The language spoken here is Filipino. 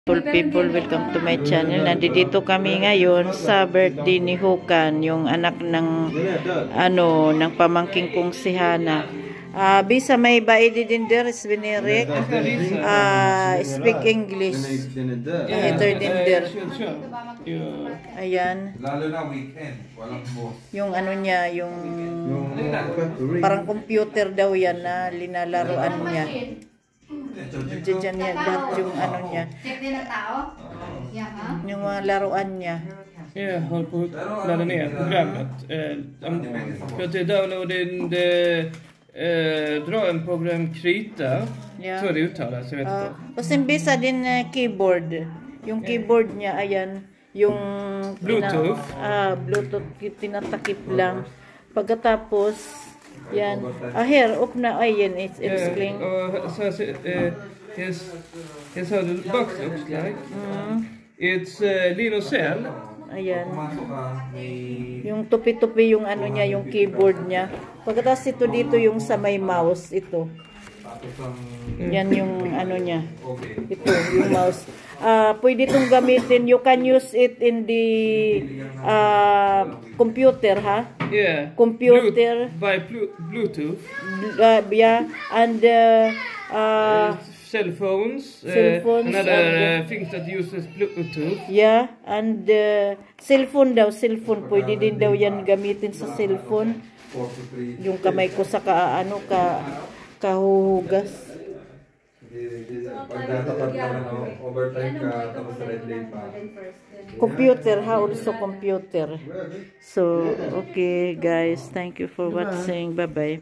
People, welcome to my channel. Nandito kami ngayon sa birthday ni Hukan, yung anak ng ng pamangking kong si Hana. Bisa may baidi din der Sveneric. Speak English. Ito din der. Ayan. Lalo na weekend, walang boss. Yung niya, yung parang computer daw yan na linalaruan niya. Diyan niya lahat yung niya. Yung mga laruan niya. Jag håller på att ladda ner programmet. För att downloada dra en program Krita. Så det uttalas, jag vet inte. Kasi bisa din keyboard. Yung keyboard niya, ayan. Yung Bluetooth. Bluetooth, tinatakip lang. Pagkatapos, yan. Here, open na. Ayan, it's explain. So here's how the box looks like. It's Linux Cell. Ayan. Yung tupi-tupi yung niya, yung keyboard niya. Pagkatapos ito dito yung sa may mouse, ito. Yan yung niya. Ito, yung mouse. Pwede itong gamitin. You can use it in the computer, ha? Yeah. Computer. By Bluetooth. Yeah. And cell phones. Another thing that uses Bluetooth. Yeah. And cellphone daw. Cellphone. Pwede din daw yan gamitin sa cellphone. Yung kamay ko sa kahuhugas. Computer, how also computer. So, okay guys, thank you for watching. Bye bye.